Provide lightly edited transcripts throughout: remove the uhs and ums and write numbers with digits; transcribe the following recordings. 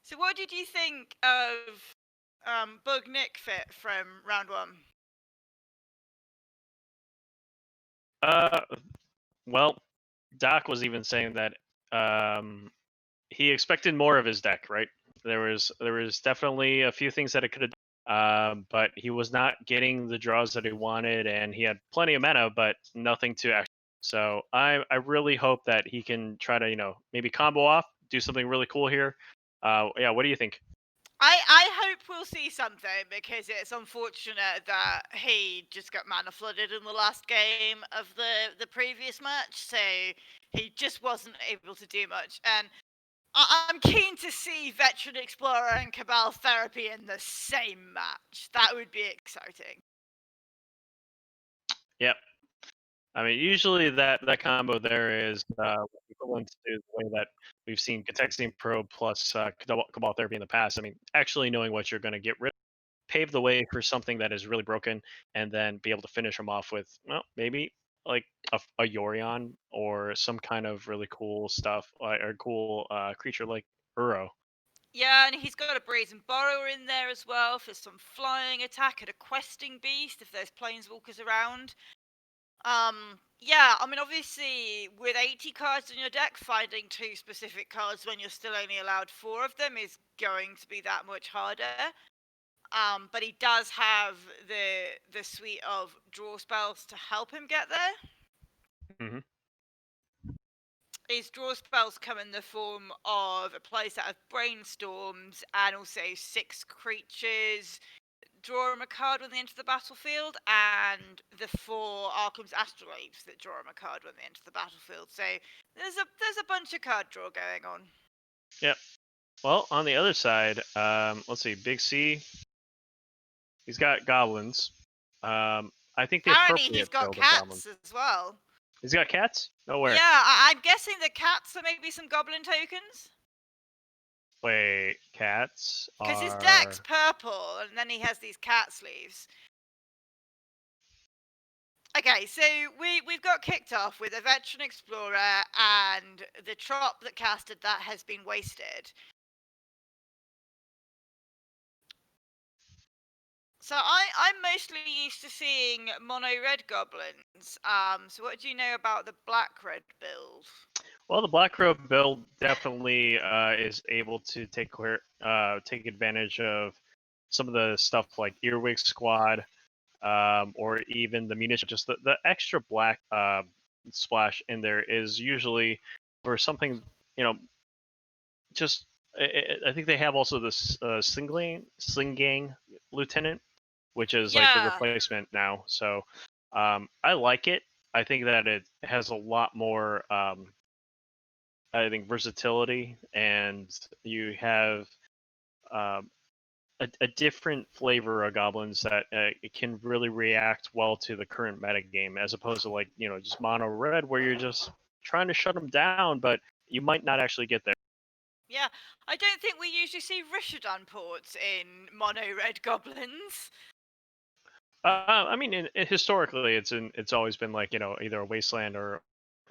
So what did you think of Bug Nick Fit from round one? Uh, well, Doc was even saying that um, he expected more of his deck, right? There was definitely a few things that it could have done, but he was not getting the draws that he wanted, and he had plenty of mana, but nothing to actually. So I really hope that he can try to maybe combo off, do something really cool here. Yeah, what do you think? I hope we'll see something because it's unfortunate that he just got mana flooded in the last game of the previous match, so he just wasn't able to do much. And I'm keen to see Veteran Explorer and Cabal Therapy in the same match. That would be exciting. Yep. I mean, usually that combo there is equivalent to the way that we've seen Catexing Probe plus Cabal Therapy in the past. I mean, actually knowing what you're going to get rid of, pave the way for something that is really broken, and then be able to finish them off with, well, maybe like a Yorion or some kind of really cool stuff, or cool creature like Uro. Yeah, and he's got a Brazen Borrower in there as well for some flying attack and a Questing Beast if there's Planeswalkers around. Yeah, I mean, obviously, with 80 cards in your deck, finding two specific cards when you're still only allowed four of them is going to be that much harder. But he does have the suite of draw spells to help him get there. Hmm. His draw spells come in the form of a playset of Brainstorms and also 6 creatures. Draw him a card when they enter the battlefield, and the 4 Arkham's Astrolabes that draw him a card when they enter the battlefield. So there's a bunch of card draw going on. Yep. Well, on the other side, let's see, Big C. He's got goblins. I think the Apparently, he's appropriate got build of goblins. cats as well. He's got cats? Nowhere. Yeah, I'm guessing the cats are maybe some goblin tokens. Wait, cats Because his deck's are. purple, and then he has these cat sleeves. Okay, so we've got kicked off with a Veteran Explorer, and the trop that casted that has been wasted. So I'm mostly used to seeing mono red goblins. So what do you know about the black red build? Well, the Black Crow build definitely is able to take advantage of some of the stuff like Earwig Squad, or even the munition. Just the extra black splash in there is usually for something, you know, just. I think they have also this Sling Lieutenant, which is like the Yeah, replacement now. So I like it. I think that it has a lot more, I think, versatility, and you have um, a different flavor of goblins that it can really react well to the current meta game, as opposed to, like, just mono red where you're just trying to shut them down, but you might not actually get there. yeah. I don't think we usually see Rishadan ports in mono red goblins. I mean, historically, it's always been like, either a wasteland or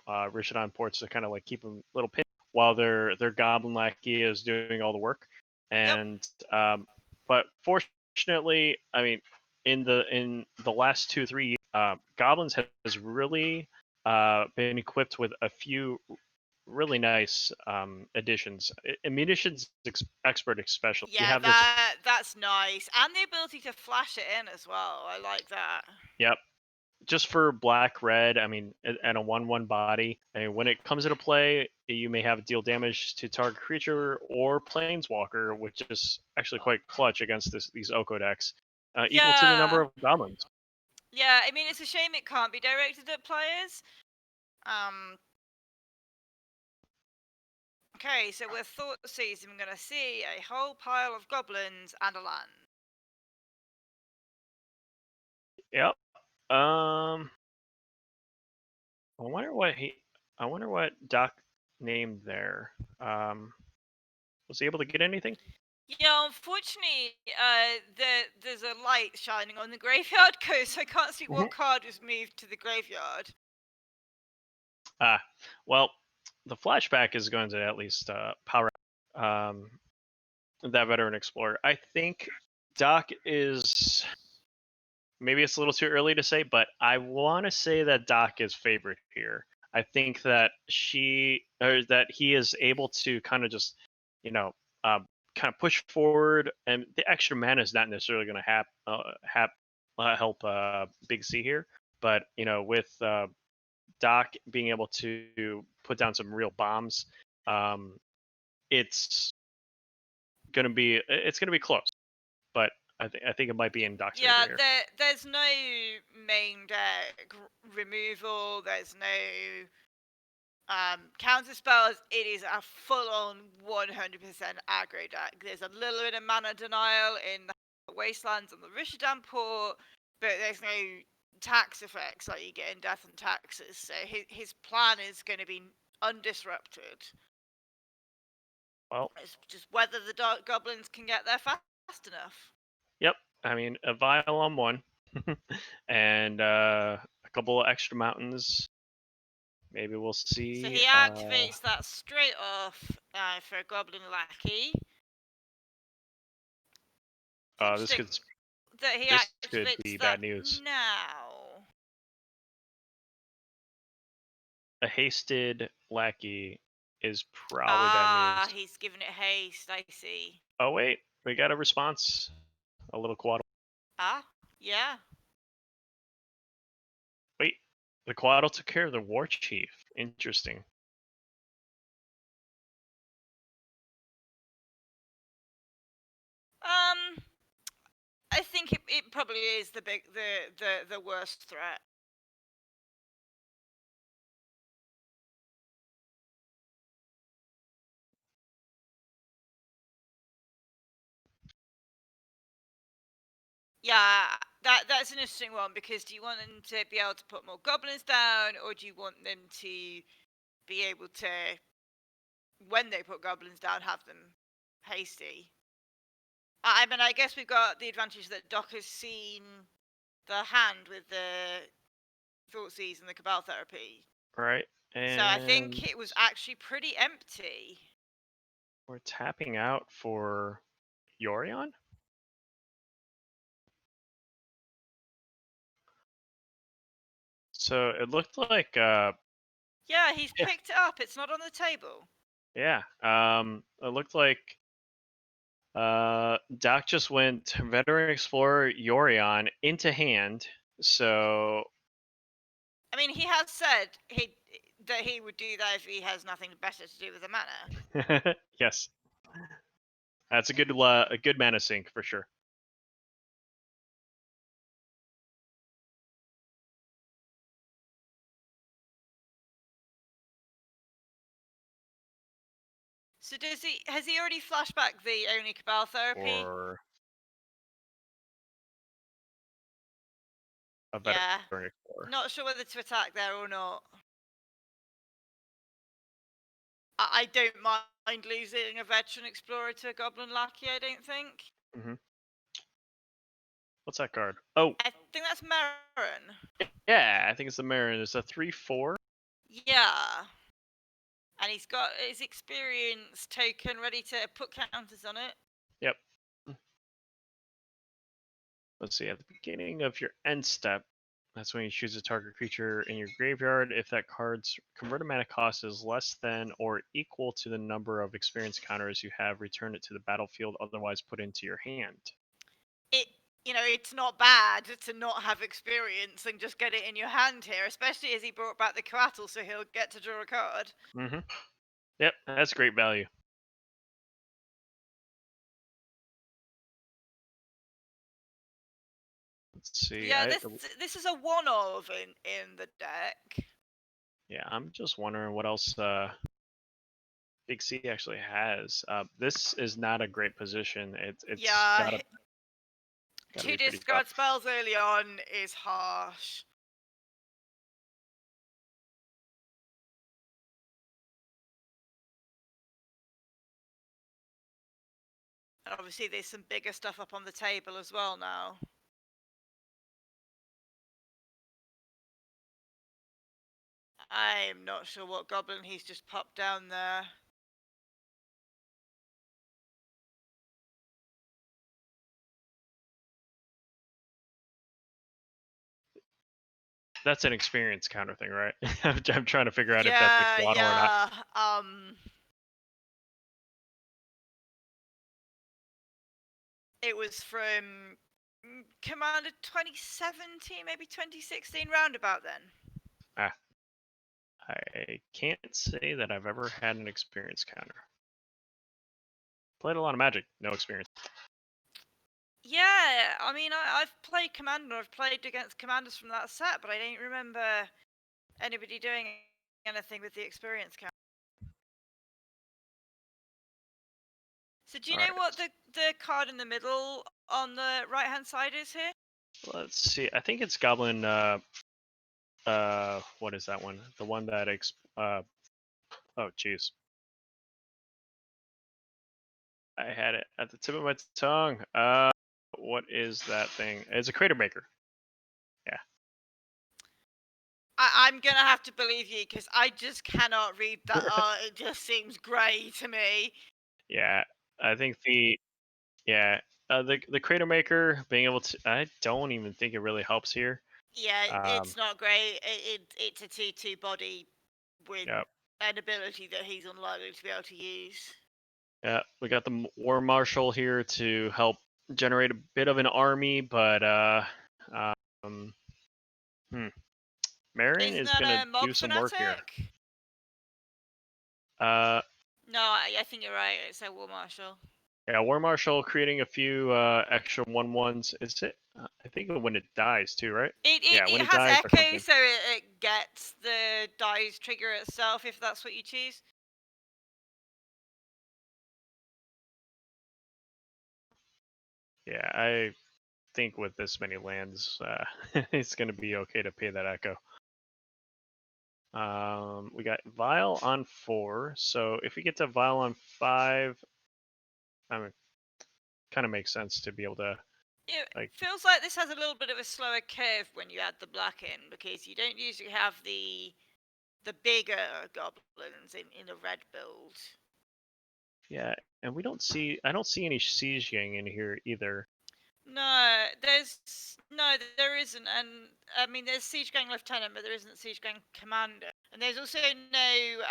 Rishadan ports to kind of like keep them little pin while their goblin lackey is doing all the work. Yep. And but fortunately, I mean, in the last 2 3 years, goblins has really been equipped with a few really nice additions. Munitions expert especially. You Yeah, have this. that's nice, and the ability to flash it in as well. I like that. Yep. Just for black red, I mean, and a 1/1 body. I mean, when it comes into play, you may have deal damage to target creature or planeswalker, which is actually quite clutch against these Oko decks, equal to the number Yeah, of goblins. yeah. I mean, it's a shame it can't be directed at players. Um. Okay, so with Thought Season, we're gonna see a whole pile of goblins and a land. Yep. Um, I wonder what Doc named there. Was he able to get anything? Yeah, unfortunately, there's a light shining on the graveyard so I can't see Mhm. what card was moved to the graveyard. Ah, well, the flashback is going to at least power. Um, that veteran explorer. I think Doc is maybe it's a little too early to say, but I want to say that Doc is favored here. I think that that he is able to kind of just, you know, uh, kind of push forward, and the extra mana is not necessarily going to help Big C here. But with Doc being able to put down some real bombs, um, it's it's gonna be close. But I think it might be in Doc's favor Yeah, here. there's no main deck removal. There's no counter spells. It is a full-on 100% aggro deck. There's a little bit of mana denial in the Wastelands and the Rishadan port, but there's no tax effects like you get in Death and Taxes. So his plan is going to be undisrupted. Well, It's just whether the Dark Goblins can get there fast enough. yep. I mean, a vial on one, and a couple of extra mountains. Maybe we'll So see. he activates that straight off for a Goblin Lackey. It's This interesting could that he this could activates be that bad news. now. A hasted lackey is probably bad news. Ah, he's giving it haste, I see. Oh wait, we got a response. A little quad. Ah, yeah. Wait, the quaddle took care of the war chief. Interesting. I think it probably is the worst threat. Yeah, that's an interesting one because do you want them to be able to put more goblins down, or do you want them to be able to, when they put goblins down, have them hasty? I mean, I guess we've got the advantage that Doc has seen the hand with the Thoughtseize and the Cabal Therapy. Right, So I think and it was actually pretty empty. we're tapping out for Yorion. So it looked like Yeah, he's yeah, picked it up. It's not on the table. yeah. It looked like Doc just went Veteran Explorer Yorion into hand. So I mean, he has said that he would do that if he has nothing better to do with the mana. yes, that's a good mana sink for sure. So has he already flashback the only Cabal Therapy? Or a Yeah. Veteran Explorer. Not sure whether to attack there or not. I don't mind losing a Veteran Explorer to a Goblin Lackey, I don't think. hmm What's that card? Oh, I think that's Marin. yeah, I think it's the Marin. It's a 3/4. Yeah. And he's got his experience token ready to put counters on it. Yep. Let's see. At the beginning of your end step, that's when you choose a target creature in your graveyard. If that card's converted mana cost is less than or equal to the number of experience counters you have, return it to the battlefield. Otherwise, put into your hand. It's not bad to not have experience and just get it in your hand here, especially as he brought back the coatl, so he'll get to draw a card. Mm-hmm. Yep, that's great value. Let's see. Yeah, this is a one of in the deck. Yeah, I'm just wondering what else Big C actually has. This is not a great position. It's Yeah, gotta two be pretty tough. discard spells early on is harsh. And obviously there's some bigger stuff up on the table as well now. I'm not sure what goblin he's just popped down there. That's an experience counter thing, right? I'm trying to figure out if that's Yeah, Aquano or not. yeah. It was from Commander 2017, maybe 2016, roundabout then. Ah, I can't say that I've ever had an experience counter. Played a lot of Magic, no experience. Yeah, I mean, I've played Commander, I've played against commanders from that set, but I don't remember anybody doing anything with the experience count. So do you All know right, what the card in the middle on the right-hand side is here? let's see. I think it's Goblin. What is that one? The one that oh, jeez. I had it at the tip of my tongue. What is that thing? It's a Crater Maker. Yeah. I'm gonna have to believe you because I just cannot read that art. It just seems grey to me. Yeah. I think yeah the Crater Maker being able to. I don't even think it really helps here. Yeah, Um. it's not great. It's a 2/2 body with Yeah. an ability that he's unlikely to be able to use. Yeah. We got the War Marshal here to help generate a bit of an army, but um. Hmm. Marion Isn't is that gonna a Mob do some work here. Fanatic? Uh. No, I think you're right. It's a War Marshal. Yeah, War Marshal creating a few extra 1/1s. Is it? I think when it dies too, right? Yeah, It when it has dies or echo, something. so it gets the dies trigger itself if that's what you choose. Yeah, I think with this many lands, it's gonna be okay to pay that echo. We got Vile on 4, so if we get to Vile on 5, I mean, kind of makes sense to be able to It like. feels like this has a little bit of a slower curve when you add the black in because you don't usually have the bigger goblins in a red build. Yeah, and we don't see. I don't see any Siege Gang in here either. No, there isn't, and I mean there's Siege Gang Lieutenant, but there isn't Siege Gang Commander, and there's also no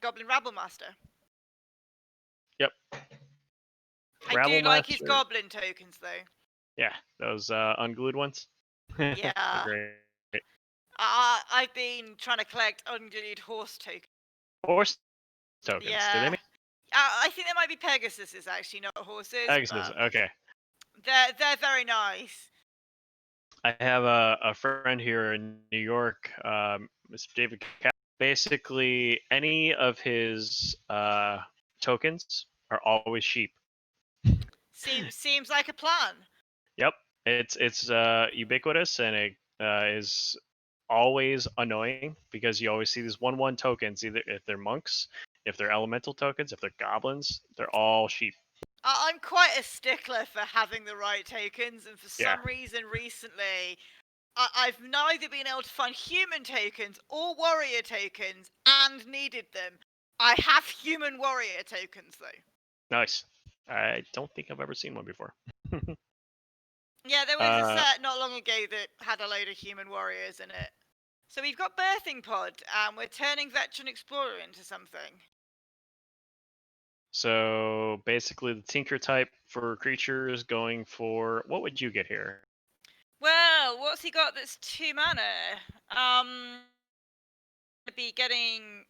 Goblin Rabble Master. Yep. I Rabble do like his Master. Goblin tokens though. Yeah, those unglued ones. They're Yeah, great. I've been trying to collect unglued horse tokens. Horse tokens. Do they Yeah, make I think there might be Pegasuses actually, not horses, Pegasus? but Okay. they're very nice. I have a friend here in New York, Mr. David. Basically, any of his tokens are always sheep. Seems like a plan. Yep, it's ubiquitous and it is always annoying because you always see these 1/1 tokens. Either if they're monks, if they're elemental tokens, if they're goblins, they're all sheep. I'm quite a stickler for having the right tokens, and for Yeah, some reason recently, I've neither been able to find human tokens or warrior tokens and needed them. I have human warrior tokens though. nice. I don't think I've ever seen one before. Yeah, there was a uh, set not long ago that had a load of human warriors in it. So we've got Birthing Pod, and we're turning Veteran Explorer into something. so basically, the Tinker type for creatures going for what would you get here? Well, what's he got that's 2 mana? Be getting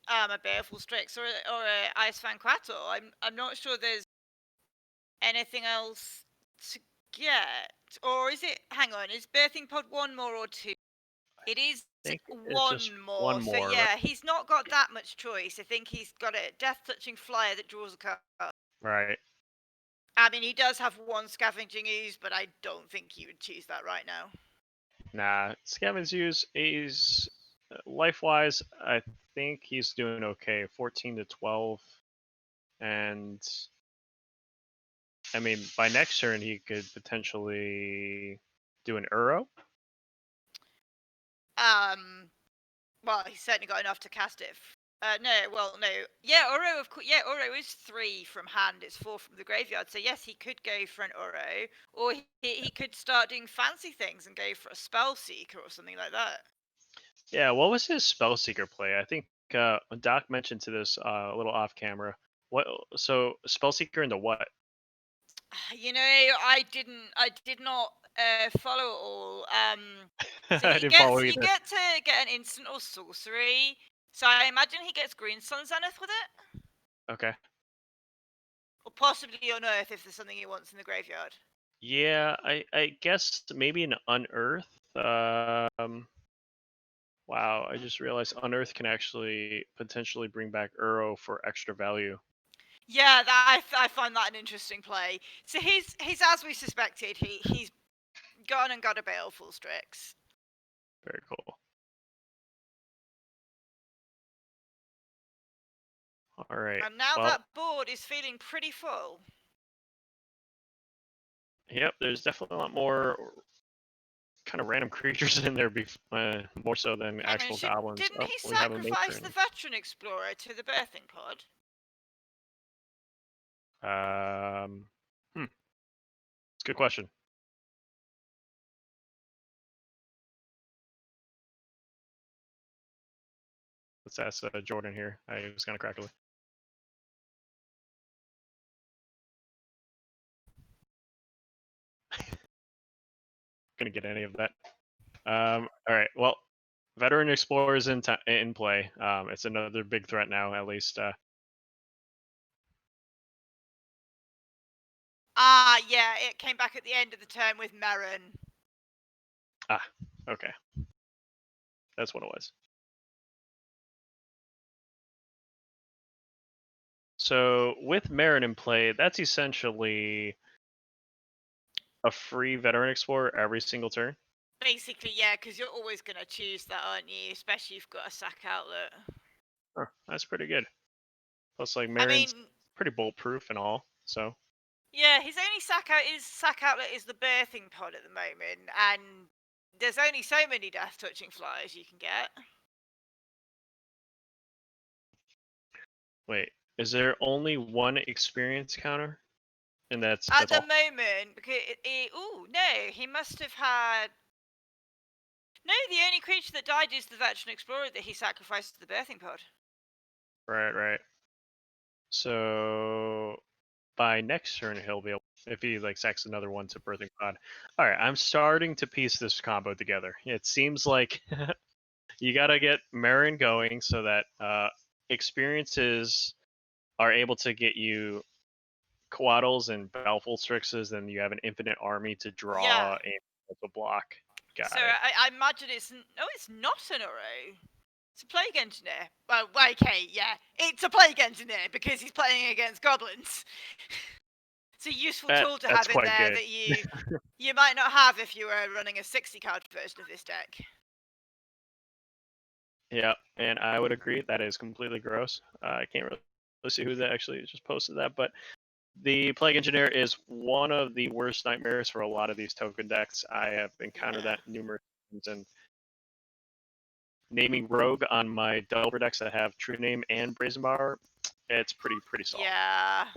a Baleful Strix or a Ice Fan Quattro. I'm not sure there's anything else to get. Or is it? Hang on, is Birthing Pod 1 more or 2? It is I think it's just 1 one more. So more, right? yeah, he's not got that much choice. I think he's got a Death Touching Flyer that draws a card. Right. I mean, he does have 1 Scavenging Ooze, but I don't think he would choose that right now. Nah, Scaven's use is life wise. I think he's doing okay. 14 to 12, and I mean by next turn he could potentially do an Uro. Well, he's certainly got enough to cast it. No, well, no. Yeah, Uro, of course. Yeah, Uro is 3 from hand. It's 4 from the graveyard. So yes, he could go for an Uro, or he could start doing fancy things and go for a Spell Seeker or something like that. Yeah, what was his Spellseeker play? I think Doc mentioned to this a little off camera. What? So Spellseeker into what? You know, I did not follow it all. So I didn't follow you either. get to get an instant or sorcery. So I imagine he gets Green Sun Zenith with it, Okay. or possibly Unearth if there's something he wants in the graveyard. Yeah, I guess maybe an Unearth. Wow, I just realized Unearth can actually potentially bring back Uro for extra value. Yeah, I find that an interesting play. So he's as we suspected. He's gone and got a Baleful Strix. Very cool. All right. And now Well, that board is feeling pretty full. yep. There's definitely a lot more kind of random creatures in there, more so than Hang on, actual goblins. didn't Oh, he we have a sacrifice the matron. Veteran Explorer to the birthing pod? Um, it's a good question. Let's ask Jordan here. I was kind of crackly. Gonna get any of that. All right. Well, veteran explorers in play. It's another big threat now, at least. Ah, yeah, it came back at the end of the turn with Merrin. Ah, okay. That's what it was. So with Marin in play, that's essentially a free veteran explorer every single turn. Basically, yeah, because you're always going to choose that, aren't you? Especially if you've got a sack outlet. Huh, that's pretty good. Plus, like I Marin's mean, pretty bulletproof and all. So yeah, his only sack outlet is the birthing pod at the moment, and there's only so many death touching flyers you can get. wait, is there only one experience counter? And At that's the all. moment, because oh no, he must have had. No, the only creature that died is the Veteran Explorer that he sacrificed to the birthing pod. Right, right. So by next turn he'll be able, if he like sacks another one to birthing pod. All right, I'm starting to piece this combo together. It seems like you got to get Marin going so that experiences are able to get you Coatls and Baleful Strixes, then you have an infinite army to Yeah. draw a block. So Got it. I imagine it's no, it's not an Uro. It's a Plague Engineer. Well, okay, yeah, it's a Plague Engineer because he's playing against Goblins. It's a useful tool to That's have in quite there good. that you might not have if you were running a 60 card version of this deck. Yeah, and I would agree that is completely gross. I can't really see who that actually just posted that, but the Plague Engineer is one of the worst nightmares for a lot of these token decks. I have encountered Yeah. that numerous times, and naming Rogue on my Delver decks that have True Name and Brazen Bar, it's pretty solid. Yeah.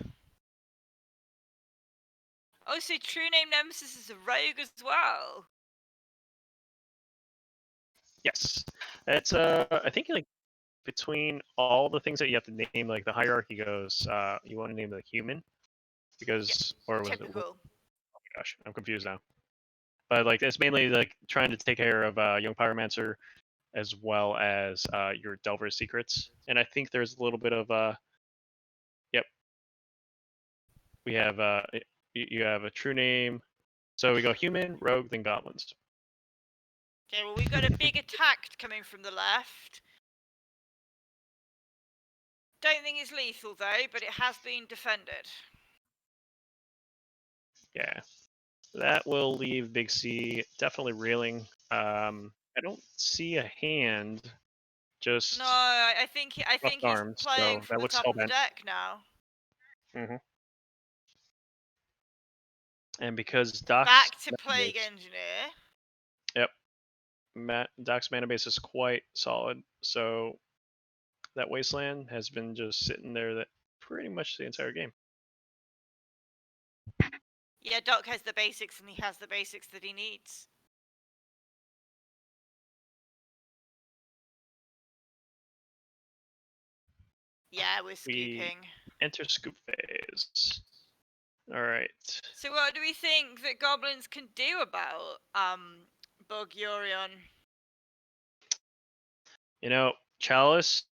Oh, so True Name Nemesis is a rogue as well. Yes, it's I think like between all the things that you have to name, like the hierarchy goes, you want to name the human Yeah. because, or was it? Oh Typical. my gosh, I'm confused now. But like it's mainly like trying to take care of Young Pyromancer as well as your Delver secrets, and I think there's a little bit of yep, we have you have a true name, so we go human, rogue, then goblins. Okay, well, we've got a big attack coming from the left. Don't think it's lethal though, but it has been defended. Yeah, that will leave Big C definitely reeling. I don't see a hand, No, just I think crossed he's arms, playing so from that the looks top of the hellbent. deck now. And because Doc's Back to mana Plague base, Engineer. yep, Doc's mana base is quite solid, so that Wasteland has been just sitting there that pretty much the entire game. Yeah, Doc has the basics and he has the basics that he needs. Yeah, we're We scooping. enter scoop phase. All right. So what do we think that goblins can do about Bug Yorion? Chalice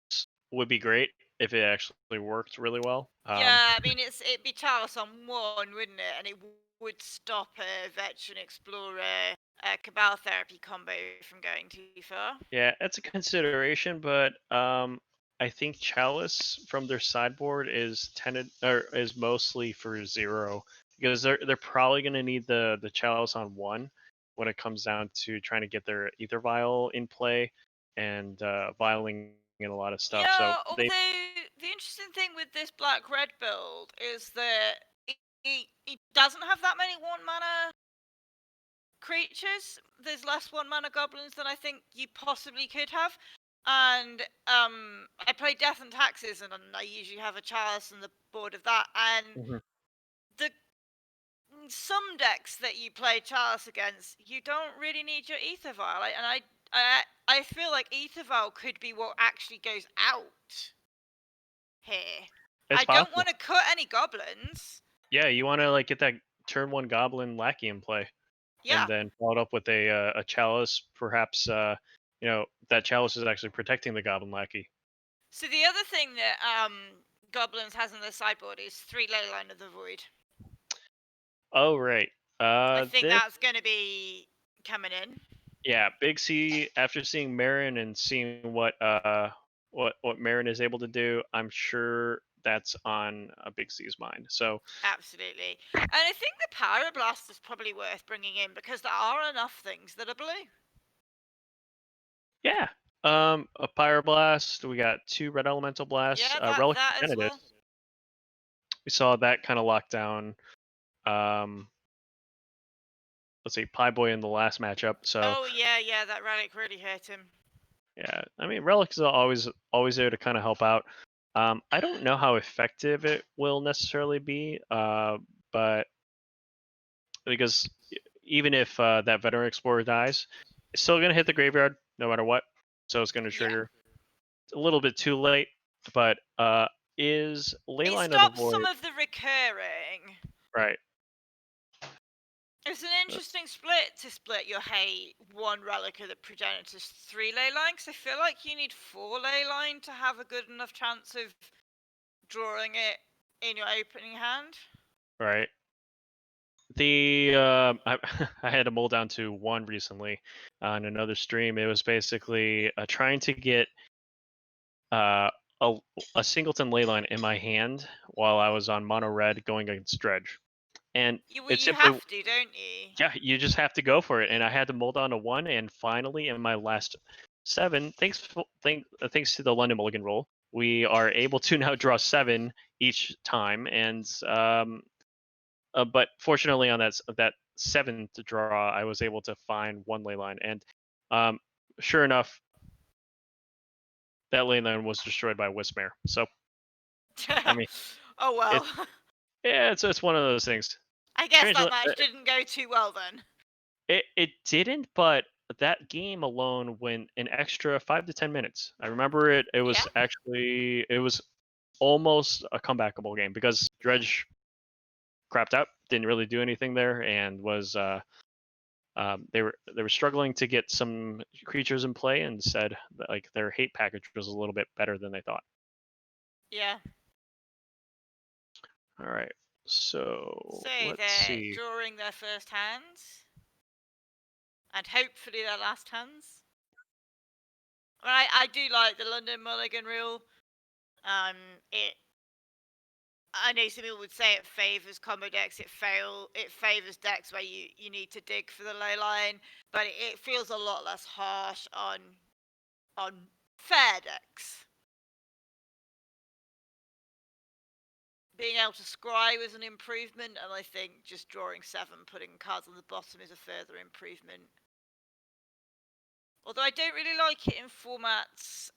would be great if it actually worked really well. Yeah, I mean it'd be Chalice on one, wouldn't it? And it would stop a Veteran Explorer Cabal Therapy combo from going too far. Yeah, that's a consideration, but I think Chalice from their sideboard is tended or is mostly for 0 because they're probably going to need the Chalice on 1 when it comes down to trying to get their Ether Vial in play and vialing in a lot of stuff. So Yeah, they although the interesting thing with this black-red build is that it doesn't have that many 1-mana creatures. There's less 1-mana goblins than I think you possibly could have. And I play Death and Taxes, and I usually have a Chalice on the board of that. And Mhm. the some decks that you play Chalice against, you don't really need your Ether Vial, and I feel like Ether Vial could be what actually goes out here. It's I don't possible. want to cut any goblins. Yeah, you want to like get that turn 1 Goblin Lackey in play, and Yeah. then follow it up with a Chalice. Perhaps that Chalice is actually protecting the Goblin Lackey. So the other thing that Goblins has on their sideboard is 3 Leyline of the Void. Oh right. I think This that's going to be coming in. Yeah, Big C. After seeing Marin and seeing what Marin is able to do, I'm sure that's on a Big C's mind. So Absolutely. And I think the Pyroblast is probably worth bringing in because there are enough things that are blue. yeah, a Pyroblast. We got 2 Red Elemental Blasts. Yeah, Relic that of as Genitus. well. We saw that kind of lock down. Um, let's see, Pie Boy in the last matchup. So Oh yeah, that relic really hurt him. yeah, I mean, Relic is always there to kind of help out. I don't know how effective it will necessarily be, but because even if that Veteran Explorer dies, it's still gonna hit the graveyard no matter what. So it's gonna Yeah. trigger. It's a little bit too late, but is It Leyline of the stops some Void of the recurring. right? It's an interesting split to split your hate 1 relic of the Progenitus 3 leyline, because I feel like you need 4 leyline to have a good enough chance of drawing it in your opening hand. Right. The I had to mull down to 1 recently on another stream. It was basically trying to get uh, a, a singleton leyline in my hand while I was on mono red going against Dredge. And Well, it you simply, have to, don't you? yeah, you just have to go for it. And I had to mold on to 1, and finally in my last 7, thanks to the London Mulligan rule, we are able to now draw 7 each time. And but fortunately on that 7th draw, I was able to find 1 ley line, and sure enough, that ley line was destroyed by Wismare. So I mean, Oh well. it yeah, it's one of those things. I guess Strange, that match didn't go too well then. it didn't, but that game alone went an extra 5 to 10 minutes. I remember it. Yeah. It was almost a comebackable game because Dredge crapped out, didn't really do anything there, and was they were struggling to get some creatures in play, and said that, like, their hate package was a little bit better than they thought. Yeah. All right, so So let's they're see. drawing their first hands. And hopefully their last hands. I do like the London Mulligan rule. It. I know some people would say it favors combo decks. It favors decks where you need to dig for the ley line, but it feels a lot less harsh on fair decks. Being able to scry was an improvement, and I think just drawing 7, putting cards on the bottom is a further improvement. Although I don't really like it in formats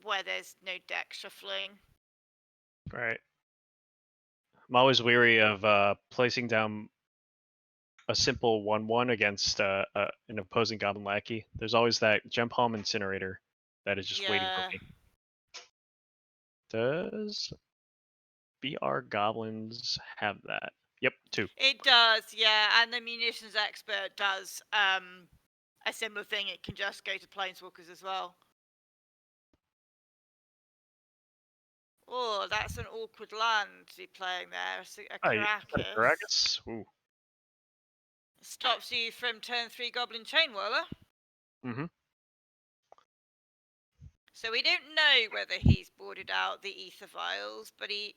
where there's no deck shuffling. All right, I'm always weary of placing down a simple 1/1 against an opposing Goblin Lackey. There's always that Gem Palm Incinerator that is just waiting for Yeah. me. Does BR Goblins have that? Yep, 2. It does, yeah, and the munitions expert does a similar thing. It can just go to planeswalkers as well. Oh, that's an awkward land to be playing there. A Oh, you got a Caracas. Karakas? Ooh. Stops you from turn 3 Goblin Chain Whirler. Mm-hmm. So we don't know whether he's boarded out the Ether Vials, but he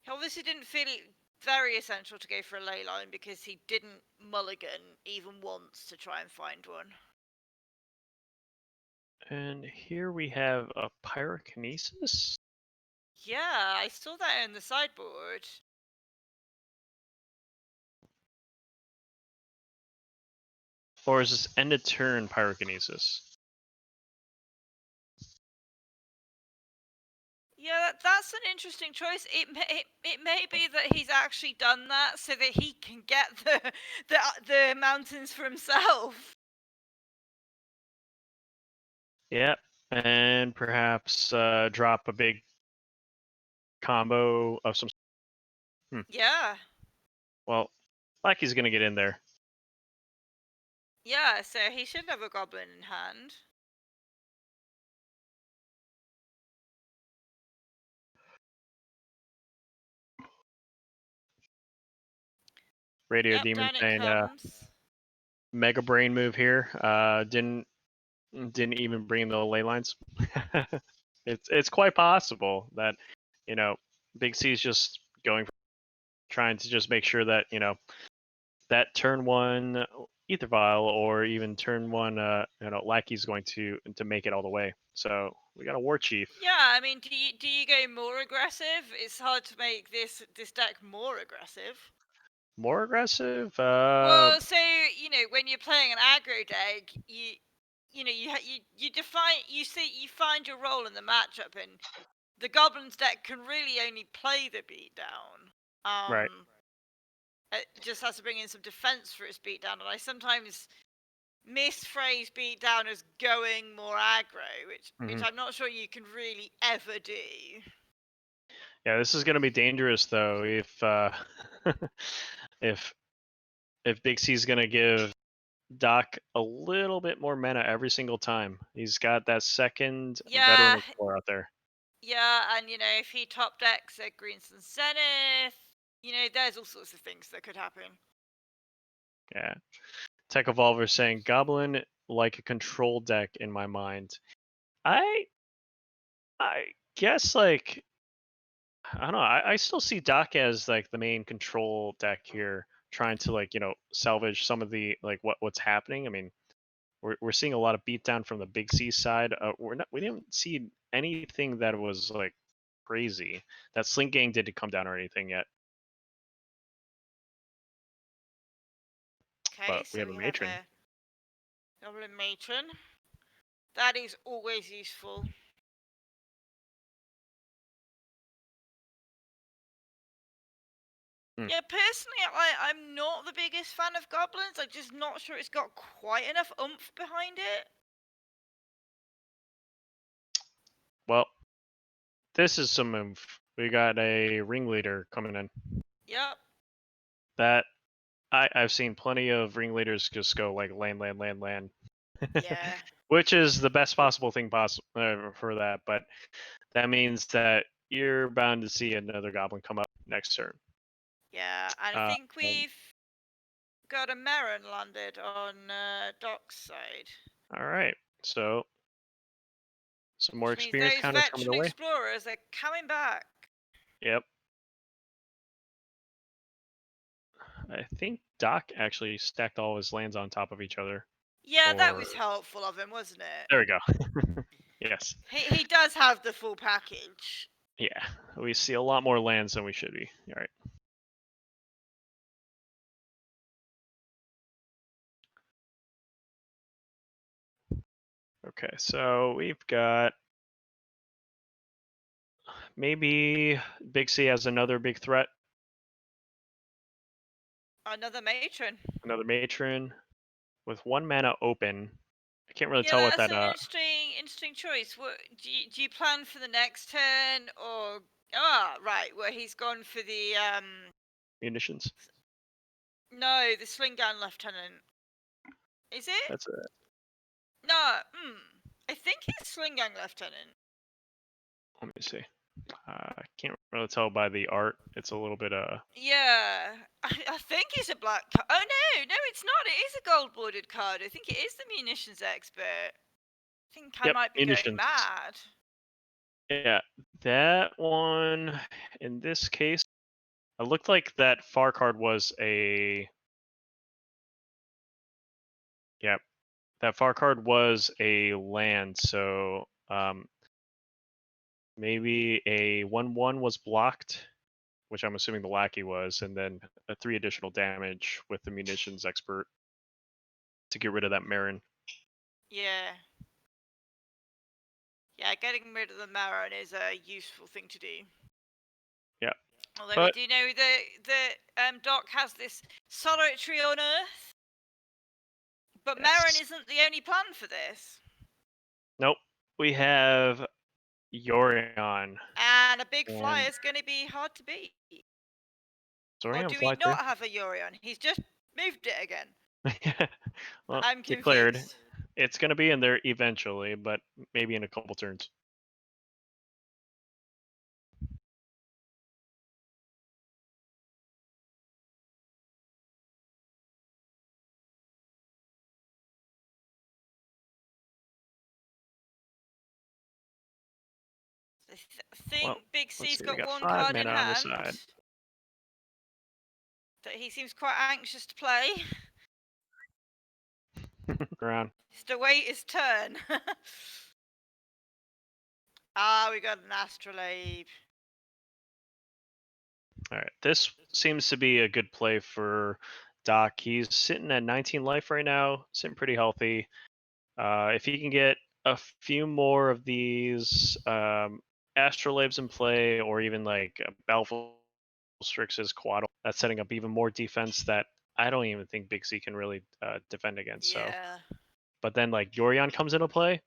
obviously didn't feel it very essential to go for a ley line because he didn't mulligan even once to try and find one. And here we have a Pyrokinesis? Yeah, I saw that in the sideboard. Or is this end of turn Pyrokinesis? Yeah, that's an interesting choice. It may be that he's actually done that so that he can get the mountains for himself. Yep. And perhaps drop a big combo of some. Yeah. Well, Lackey's gonna get in there. Yeah, so he should have a goblin in hand. Radio Yep, Demon down it saying comes. mega brain move here. Didn't even bring the ley lines. It's quite possible that, you know, Big C's just trying to just make sure that, you know, that turn 1 Ether Vial or even turn 1 Lackey's going to make it all the way. So we got a War Chief. Yeah, I mean, do you go more aggressive? It's hard to make this deck more aggressive. More aggressive? Well, so when you're playing an aggro deck, you define you find your role in the matchup, and the Goblins deck can really only play the beatdown. Right. It just has to bring in some defense for its beatdown, and I sometimes misphrase beatdown as going more aggro, which Mhm. I'm not sure you can really ever do. Yeah, this is going to be dangerous though if if Big C's going to give Doc a little bit more mana every single time. He's got that second veteran Yeah, explorer out there. yeah, and if he top decks a Greenstone Zenith, there's all sorts of things that could happen. Yeah. Tech Evolver saying Goblin like a control deck in my mind. I guess like I don't know. I still see Doc as like the main control deck here, trying to like salvage some of the like what's happening. I mean, we're seeing a lot of beatdown from the Big C side. We didn't see anything that was like crazy. That Slink Gang didn't come down or anything yet. Okay, But we so have a we have matron. a Goblin Matron. That is always useful. Yeah, personally, I'm not the biggest fan of Goblins. I'm just not sure it's got quite enough oomph behind it. Well, this is some oomph. We got a ringleader coming in. Yep. That I've seen plenty of ringleaders just go like land, Yeah. which is the best possible thing possible for that. But that means that you're bound to see another goblin come up next turn. Yeah, and I think we've got a Marin landed on Doc's side. All right, so some more Which means experience those counters coming veteran away. explorers are coming back. Yep. I think Doc actually stacked all his lands on top of each other. Yeah, that was helpful of him, wasn't it? There we go. Yes. He does have the full package. Yeah, we see a lot more lands than we should be. All right. Okay, so we've got maybe Big C has another big threat. Another matron. Another matron with 1 mana open. I can't really Yeah, tell what that's that an interesting choice. What do you plan for the next turn, or right, where he's gone for the munitions. no, the sling gun lieutenant. Is it? That's it. No, I think he's sling gun lieutenant. Let me see. I can't really tell by the art. It's a little bit Yeah, I think he's a black card. Oh no, it's not. It is a gold bordered card. I think it is the munitions expert. I think I Yep, might be going munitions. mad. Yeah, that one. In this case, it looked like that far card was a. Yep, that far card was a land. So maybe a 1/1 was blocked, which I'm assuming the lackey was, and then a 3 additional damage with the munitions expert to get rid of that Marin. Yeah. Yeah, getting rid of the Maron is a useful thing to do. Yeah, Although we but do know that Doc has this solitary on Earth, but Maron yes, isn't the only plan for this. nope. We have Yorion, And a big flyer and is going to be hard to beat. is Or Yorion do we fly too? not have a Yorion? He's just moved it again. Well, I'm declared. confused. It's going to be in there eventually, but maybe in a couple turns. I think Well, Big let's C's see. We got got one 5 card in mana on the hand side. that he seems quite anxious to play. Around. Just to wait his turn. We got an Astrolabe. All right. This seems to be a good play for Doc. He's sitting at 19 life right now, sitting pretty healthy. If he can get a few more of these Astrolabes in play, or even like Baleful Strix's Quaddle, that's setting up even more defense that I don't even think Big C can really defend against. So, Yeah. but then like Yorion comes into play.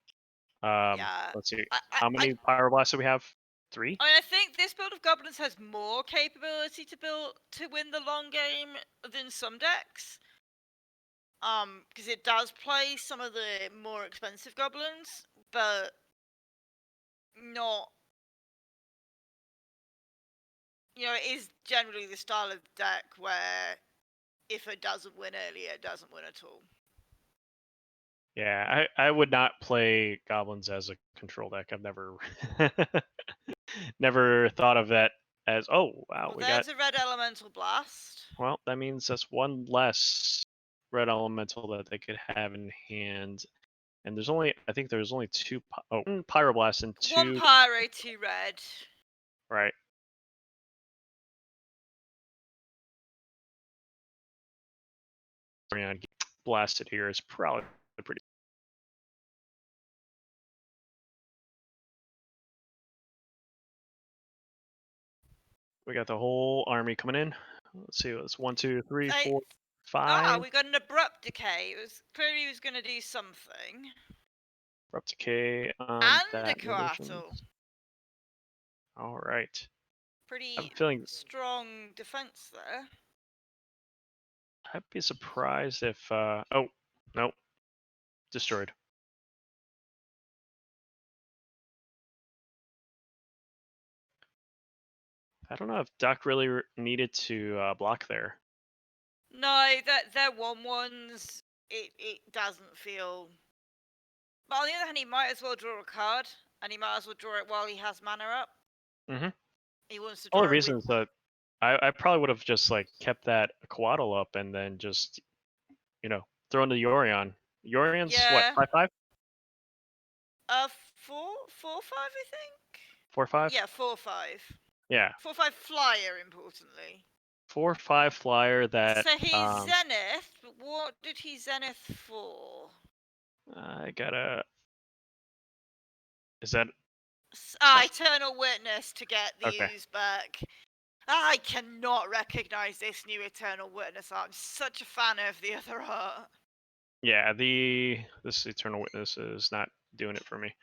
Yeah. Let's see, I, I, how I, many Pyroblasts do we have? 3. I think this build of Goblins has more capability to win the long game than some decks. Because it does play some of the more expensive Goblins, but not. It is generally the style of deck where if it doesn't win early, it doesn't win at all. Yeah, I would not play Goblins as a control deck. I've never never thought of that as, oh wow, Well, we got, there's a red elemental blast. well, that means that's one less red elemental that they could have in hand. And there's only, I think there's only 2 one Pyroblast and One 2, pyro, 2 red. right. Blasted here is probably pretty. We got the whole army coming in. Let's see, it's 1, 2, 3, 4, 5. We got an abrupt decay. It was clearly he was going to do something. Abrupt decay on And a that munitions. coatl. All right. I'm Pretty feeling, strong defense there. I'd be surprised if oh, nope, destroyed. I don't know if Doc really needed to block there. No, they're 1/1s. It doesn't feel. But on the other hand, he might as well draw a card, and he might as well draw it while he has mana up. Mm-hmm. He wants to Only draw it reason with. is that I probably would have just like kept that Coatl up and then just, thrown the Yorion. Yorion's what, Yeah. 5/5? 4/5, I think. 4/5? Yeah, 4/5. Yeah, 4/5 flyer, importantly. 4/5 flyer that So he's Zenith, but what did he Zenith for? I gotta. Is that Eternal Witness to get the okay? ooze back. I cannot recognize this new Eternal Witness art. I'm such a fan of the other art. Yeah, this Eternal Witness is not doing it for me.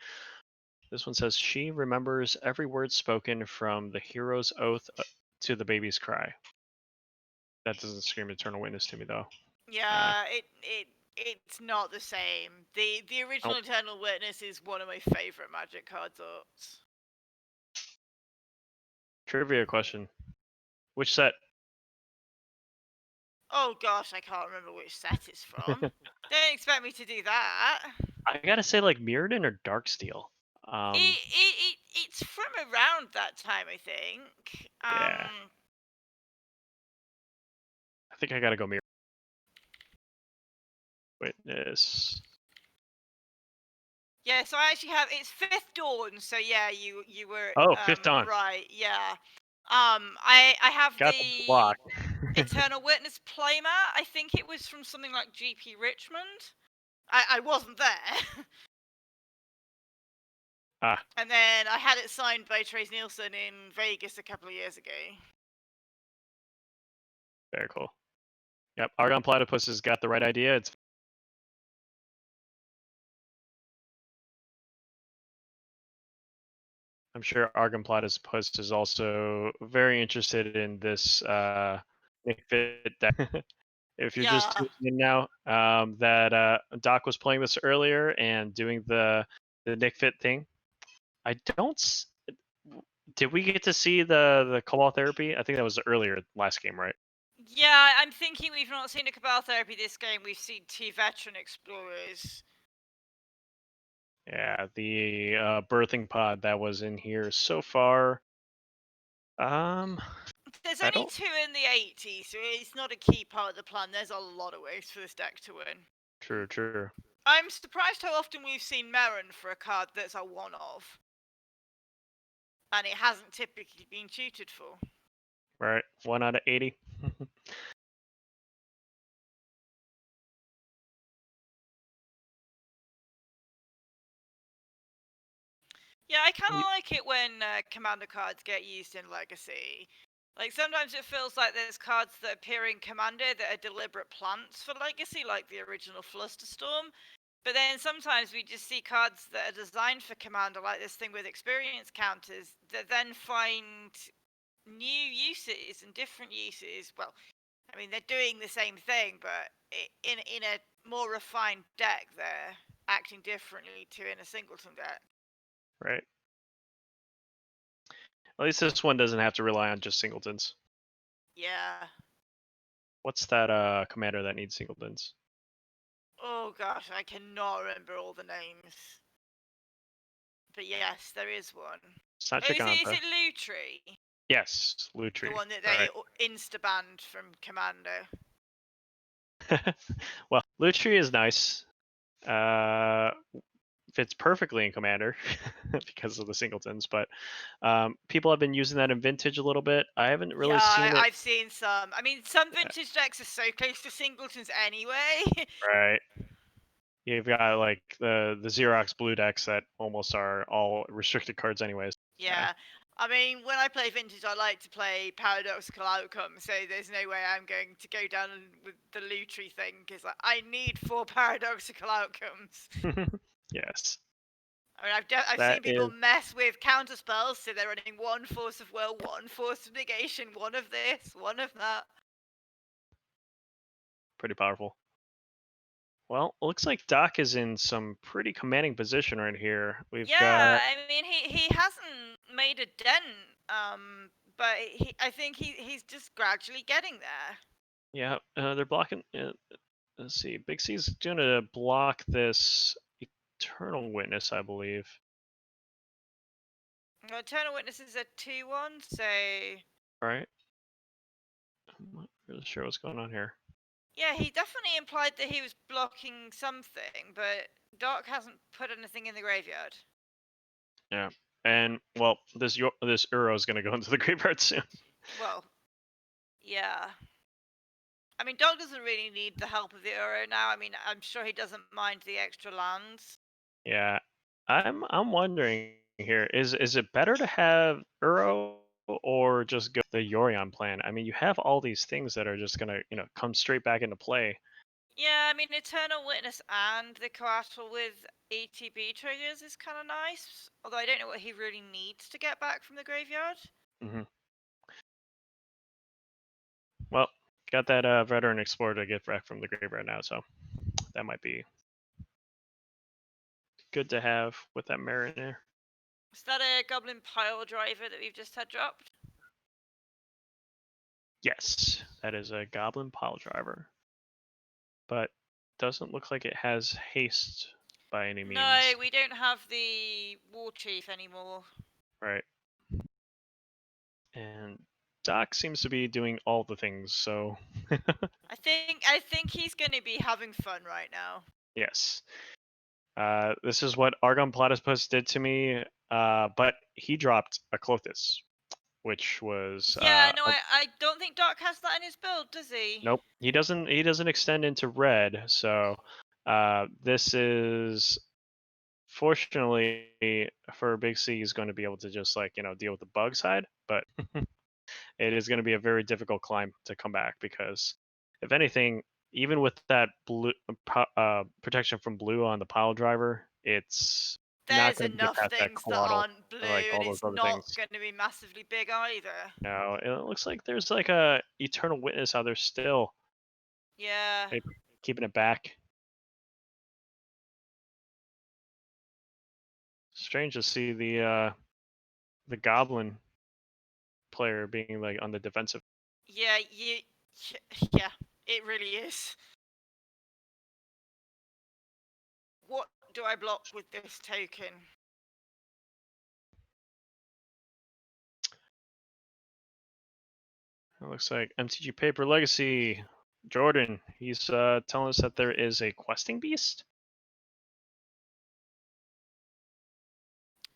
This one says she remembers every word spoken from the hero's oath to the baby's cry. That doesn't scream Eternal Witness to me though. Yeah, it's not the same. The Oh, original Eternal Witness is one of my favorite Magic cards arts. trivia question. Which set? Oh gosh, I can't remember which set it's from. Don't expect me to do that. I gotta say like Mirrodin or Darksteel. It's from around that time, I think. Yeah, I think I gotta go Mirror Witness. Yeah, so I actually have it's Fifth Dawn, so yeah, you were Oh, Fifth Dawn. right, yeah. I have Got the the block. Eternal Witness playmat. I think it was from something like GP Richmond. I wasn't there. Ah, And then I had it signed by Trace Nielsen in Vegas a couple of years ago. very cool. Yep, Argon Platypus has got the right idea. It's I'm sure Argon Platypus is also very interested in this Nick Fit deck. If you're just Yeah. tuning in now, that Doc was playing this earlier and doing the Nick Fit thing. I don't. Did we get to see the Cabal therapy? I think that was earlier last game, right? Yeah, I'm thinking we've not seen a Cabal Therapy this game. We've seen 2 Veteran Explorers. Yeah, the birthing pod that was in here so far. Um, There's I only don't. 2 in the 80, so it's not a key part of the plan. There's a lot of ways for this deck to win. True, true. I'm surprised how often we've seen Merrin for a card that's a one-off. And it hasn't typically been tutored for. Right, 1 out of 80. Yeah, I kind of like it when commander cards get used in Legacy. Like, sometimes it feels like there's cards that appear in Commander that are deliberate plants for Legacy, like the original Flusterstorm. But then sometimes we just see cards that are designed for Commander, like this thing with experience counters, that then find new uses and different uses. Well, I mean, they're doing the same thing, but in a more refined deck, they're acting differently to in a singleton deck. Right. At least this one doesn't have to rely on just singletons. Yeah. What's that commander that needs singletons? Oh gosh, I cannot remember all the names. But yes, there is one. It's not Oh, is Giganta. it Lutri? Yes, The Lutri. one that they Right. insta-banned from Commander. Well, Lutri is nice. Fits perfectly in Commander because of the singletons, but people have been using that in Vintage a little bit. I haven't really Yeah, seen it. I've seen some. I mean, some vintage decks are so close to singletons anyway. Right. You've got like the Xerox blue decks that almost are all restricted cards anyways. Yeah. I mean, when I play vintage, I like to play paradoxical outcome, so there's no way I'm going to go down with the Lutri thing, because I need 4 paradoxical outcomes. Yes. I mean, I've That seen people is mess with counter spells, so they're running 1 Force of Will, 1 Force of Negation, 1 of this, 1 of that. pretty powerful. Well, looks like Doc is in some pretty commanding position right here. We've Yeah, got I mean, he hasn't made a dent, but I think he's just gradually getting there. yeah, they're blocking. Let's see, Big C's gonna block this Eternal Witness, I believe. Well, Eternal Witness is a 2-1, so Right? I'm not really sure what's going on here. yeah, he definitely implied that he was blocking something, but Doc hasn't put anything in the graveyard. Yeah, and well, this Uro is gonna go into the graveyard soon. Well, yeah. I mean, Doc doesn't really need the help of the Uro now. I mean, I'm sure he doesn't mind the extra lands. Yeah, I'm wondering here, is it better to have Uro or just go the Yorion plan? I mean, you have all these things that are just gonna come straight back into play. Yeah, I mean, Eternal Witness and the collateral with ETB triggers is kind of nice. Although I don't know what he really needs to get back from the graveyard. Hmm. Well, got that veteran explorer to get back from the graveyard now, so that might be good to have with that Mariner. Is that a Goblin Pile Driver that we've just had dropped? Yes, that is a Goblin Pile Driver, but doesn't look like it has haste by any No, means. we don't have the War Chief anymore. Right. And Doc seems to be doing all the things, so I think he's going to be having fun right now. yes. This is what Argon Platypus did to me, but he dropped a Clothis, which was Yeah, no, I don't think Doc has that in his build, does he? nope. He doesn't. He doesn't extend into red, so this is fortunately for Big C is going to be able to just like deal with the bug side, but it is going to be a very difficult climb to come back because if anything, even with that blue protection from blue on the pile driver, it's not There's going to get enough past that things that collateral, aren't blue, like and all those it's other not things. going to be massively big either. Now it looks like there's like a eternal witness out there still, Yeah. maybe keeping it back. Strange to see the goblin player being like on the defensive. Yeah, yeah, it really is. What do I block with this token? It looks like MTG Paper Legacy. Jordan, he's telling us that there is a questing beast.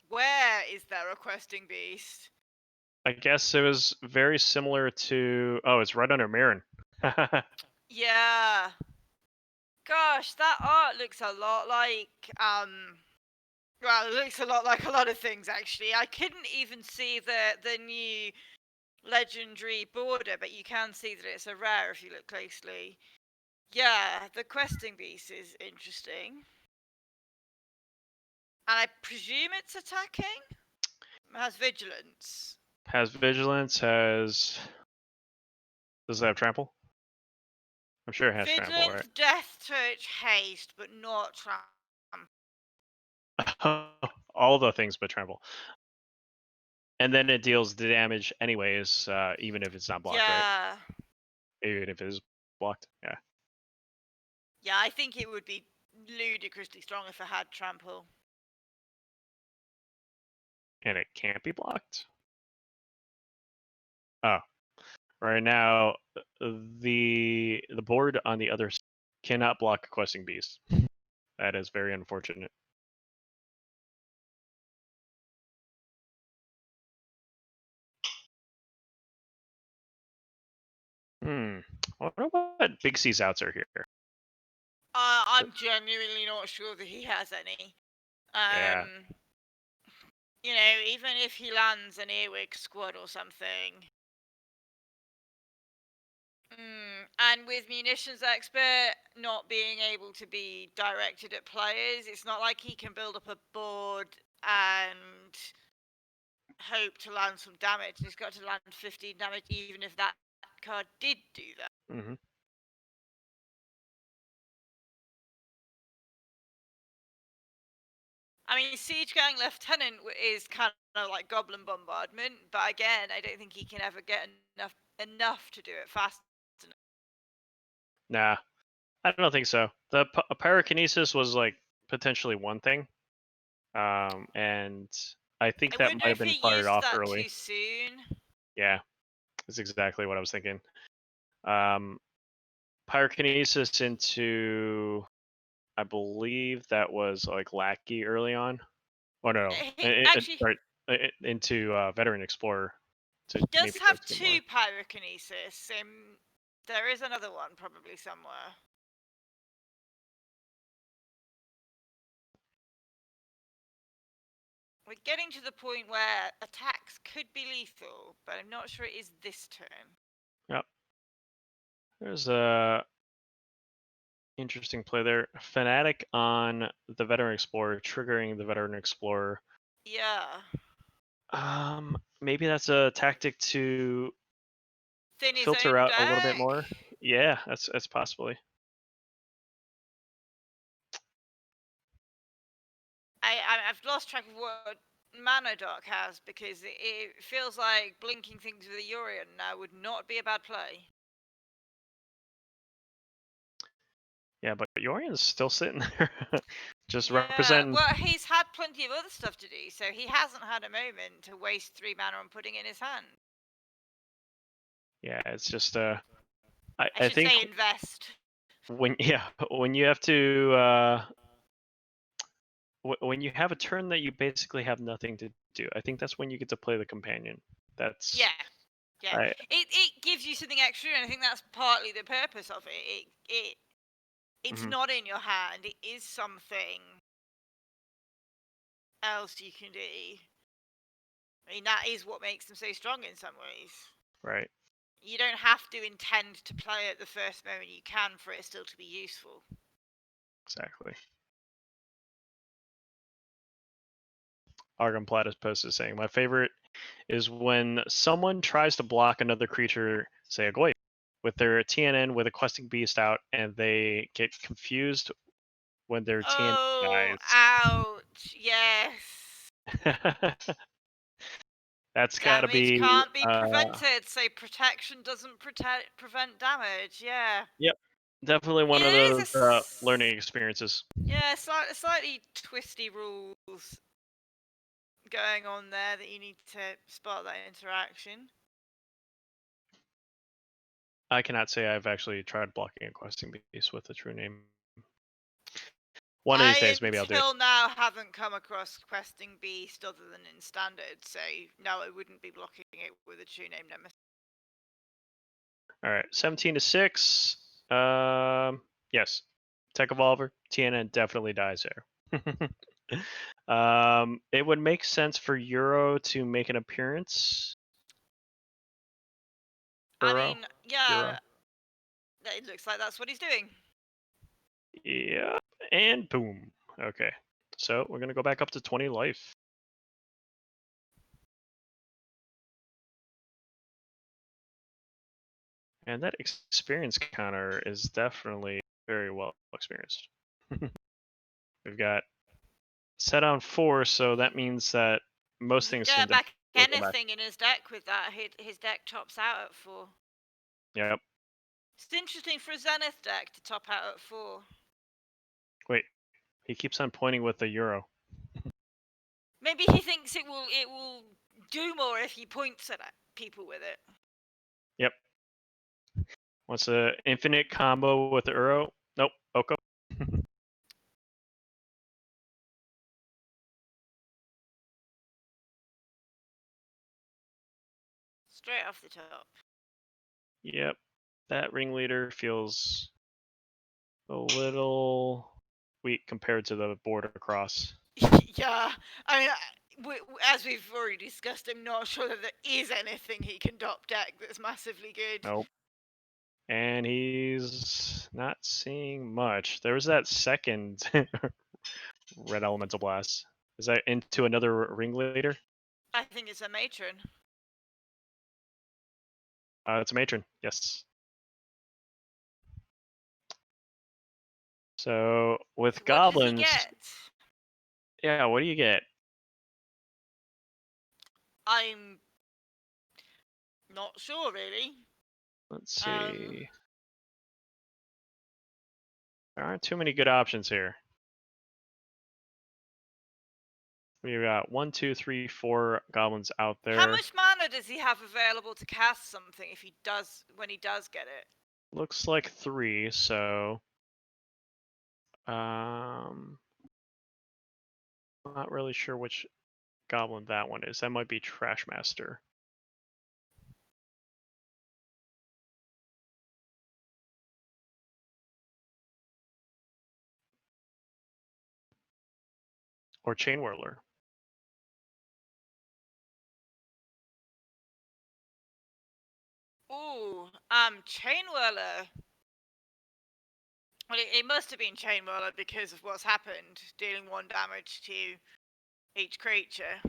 Where is there a questing beast? I guess it was very similar to. Oh, it's right under Marin. Yeah. Gosh, that art looks a lot like well, it looks a lot like a lot of things actually. I couldn't even see the new legendary border, but you can see that it's a rare if you look closely. Yeah, the questing beast is interesting. And I presume it's attacking? It has vigilance. Has vigilance. Has does it have trample? I'm sure it has trample, Vigilance, right? death touch, haste, but not All the things but trample. And then it deals the damage anyways, even if it's not blocked, right? Yeah. Even if it is blocked, yeah. Yeah, I think it would be ludicrously strong if it had trample. And it can't be blocked. Oh, right now the board on the other side cannot block a questing beast. That is very unfortunate. Hmm. I wonder what Big C's outs are here. I'm genuinely not sure that he has any. Yeah. You know, even if he lands an earwig squad or something. And with munitions expert not being able to be directed at players, it's not like he can build up a board and hope to land some damage. He's got to land 15 damage, even if that card did do that. Mm-hmm. I mean, Siege Gang Lieutenant is kind of like Goblin Bombardment, but again, I don't think he can ever get enough to do it fast enough. Nah, I don't think so. The pyrokinesis was like potentially one thing, and I think I that wonder might have if been he fired used off that early. too soon. Yeah, that's exactly what I was thinking. Um, pyrokinesis into, I believe that was like Lackey early on. Oh no, Actually, sorry, into Veteran Explorer to he does maybe have get 2 more. pyrokinesis. There is another one probably somewhere. We're getting to the point where attacks could be lethal, but I'm not sure it is this turn. Yep. There's a Interesting play there. Fanatic on the Veteran Explorer, triggering the Veteran Explorer. Yeah. Maybe that's a tactic to Thin his filter own out a little bit deck. more. Yeah, that's possibly. I've lost track of what Mana Doc has because it feels like blinking things with a Yorion now would not be a bad play. Yeah, but Yorion's still sitting there, just Yeah, representing. well, he's had plenty of other stuff to do, so he hasn't had a moment to waste 3 mana on putting it in his hand. Yeah, it's just I I should think say invest. when when you have to when you have a turn that you basically have nothing to do, I think that's when you get to play the companion. That's Yeah, yeah. I It gives you something extra, and I think that's partly the purpose of it. It's mhm, not in your hand. It is something else you can do. I mean, that is what makes them so strong in some ways. right, You don't have to intend to play it the first moment you can for it still to be useful. exactly. Argon Platypus post is saying my favorite is when someone tries to block another creature, say a Goy, with their TNN with a questing beast out, and they get confused when their TNN Oh, dies. ouch. Yes. That's got to Damage be can't be prevented, so protection doesn't prevent damage. Yeah. yep, definitely one of It is those learning experiences. yeah, slightly twisty rules going on there that you need to spot that interaction. I cannot say I've actually tried blocking a questing beast with a true name. One of these I days, maybe I'll do it. until now haven't come across questing beast other than in standard, so no, I wouldn't be blocking it with a true name nemesis. All right, 17 to 6. Yes, Tech Evolver, TNN definitely dies there. It would make sense for Euro to make an appearance. I Euro, mean, yeah, Euro. it looks like that's what he's doing. Yeah, and boom. Okay, so we're gonna go back up to 20 life. And that experience counter is definitely very well experienced. We've got set on 4, so that means that most He can things can get back definitely come back. anything in his deck with that. His deck tops out at 4. Yep. It's interesting for a Zenith deck to top out at 4. Wait, he keeps on pointing with the Euro. Maybe he thinks it will do more if he points at people with it. Yep. Wants a infinite combo with the Euro. Nope. Oko. Straight off the top. Yep. That ringleader feels a little weak compared to the border cross. Yeah, I mean, as we've already discussed, I'm not sure that there is anything he can top deck that's massively good. Nope. And he's not seeing much. There was that second red elemental blast. Is that into another ringleader? I think it's a matron. It's a matron. Yes. So with What does he goblins, get? yeah. What do you get? I'm not sure really. Let's see. There aren't too many good options here. We've got 1, 2, 3, 4 goblins out How there. much mana does he have available to cast something if he does when he does get it? Looks like 3, so I'm not really sure which goblin that one is. That might be Trashmaster. Or Chain Whirler. Ooh, Chain Whirler. Well, it must have been Chain Whirler because of what's happened, dealing 1 damage to each creature.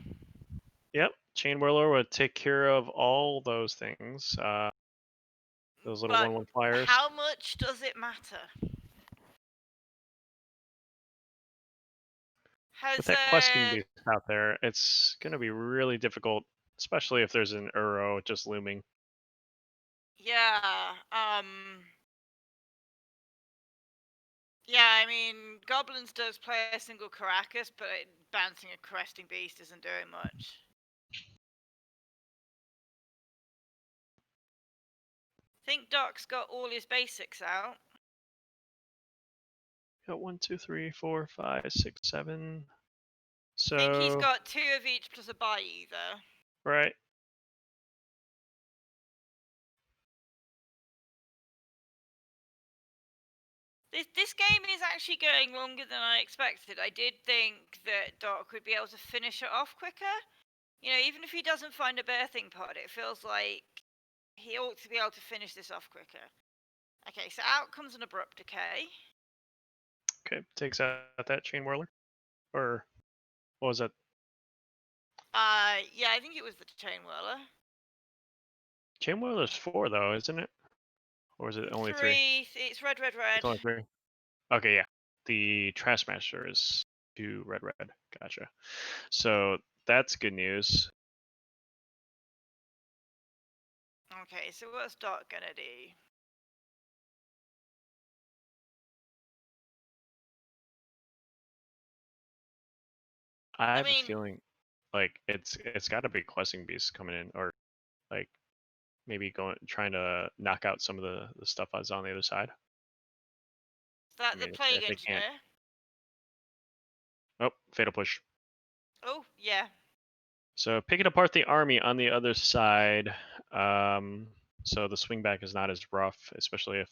Yep, Chain Whirler would take care of all those things. Those little But 1/1 flyers. how much does it matter? With Has that questing beast out there, it's going to be really difficult, especially if there's an Uro just looming. yeah, yeah, I mean, Goblins does play a single Caracas, but bouncing a Cresting Beast isn't doing much. Think Doc's got all his basics out. Got 1, 2, 3, 4, 5, 6, 7. So Think he's got 2 of each plus a buy either. right. This game is actually going longer than I expected. I did think that Doc would be able to finish it off quicker. You know, even if he doesn't find a birthing pod, it feels like he ought to be able to finish this off quicker. Okay, so out comes an Abrupt Decay. Okay, takes out that Chain Whirler. Or what was that? Yeah, I think it was the Chain Whirler. Chain Whirler's 4 though, isn't it? Or is it only 3? 3. It's red, red, red. It's only 3. Okay, yeah. The Trashmaster is 2 red red. Gotcha. So that's good news. Okay, so what's Doc gonna do? I have mean, a feeling like it's got to be questing beasts coming in, or like maybe trying to knock out some of the stuff that's on the other side. is that I the mean, Plague if they can't. Engineer? Oh, fatal push. Oh, yeah. So picking apart the army on the other side. So the swing back is not as rough, especially if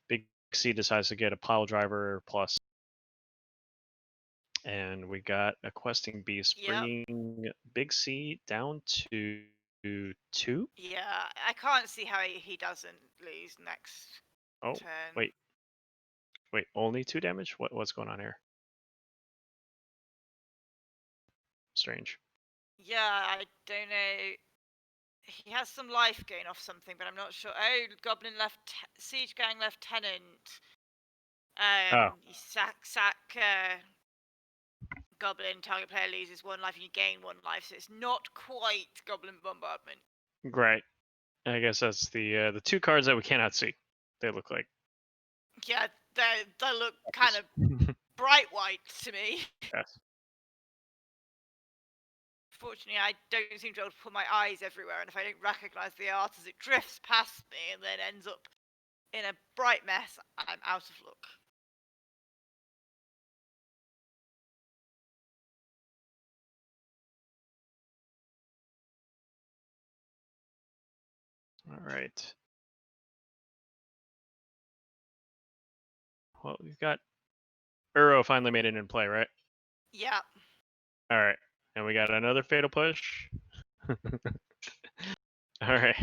Big C decides to get a pile driver plus. And we got a questing beast Yep. bringing Big C down to 2. Yeah, I can't see how he doesn't lose next Oh, turn. wait, only 2 damage? What's going on here? Strange. Yeah, I don't know. He has some life gain off something, but I'm not sure. Oh, Goblin left, Siege Gang Lieutenant. Oh, You sack Goblin, target player loses 1 life and you gain 1 life, so it's not quite Goblin Bombardment. great. I guess that's the 2 cards that we cannot see. They look like. Yeah, they look kind of bright white to me. Yes. Fortunately, I don't seem to be able to put my eyes everywhere, and if I don't recognise the art as it drifts past me and then ends up in a bright mess, I'm out of luck. All right. Well, we've got Uro finally made it in play, right? Yeah. All right. And we got another fatal push. All right.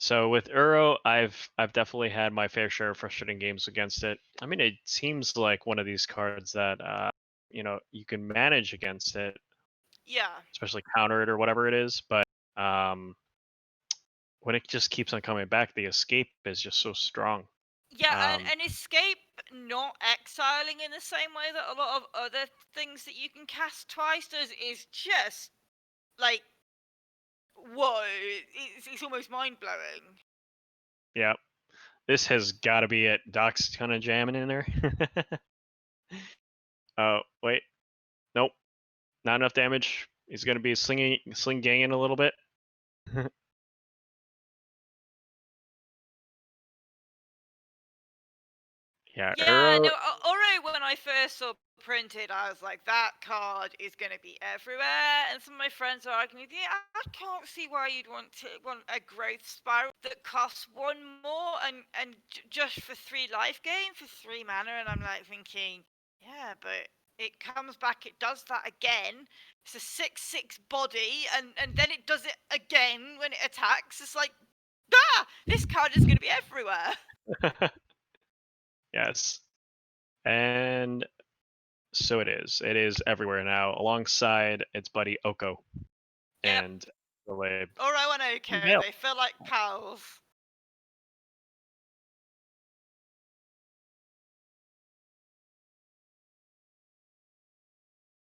So with Uro, I've definitely had my fair share of frustrating games against it. I mean, it seems like one of these cards that you can manage against it, Yeah. especially counter it or whatever it is. But um, when it just keeps on coming back, the escape is just so strong. Yeah, Um, and escape not exiling in the same way that a lot of other things that you can cast twice does is just like whoa, it's almost mind blowing. yeah, this has got to be it. Doc's kind of jamming in there. Oh wait, nope, not enough damage. He's gonna be sling ganging a little bit. Yeah, Yeah, Uro. no, Oro, when I first saw printed, I was like, that card is going to be everywhere. And some of my friends are arguing, yeah, I can't see why you'd want a growth spiral that costs 1 more and just for 3 life gain for 3 mana. And I'm like thinking, yeah, but it comes back, it does that again. It's a 6/6 body, and then it does it again when it attacks. It's like, this card is going to be everywhere. Yes. And so it is. It is everywhere now, alongside its buddy Oko Yep. and Galeb. Oro and Oko, Veil. they feel like pals.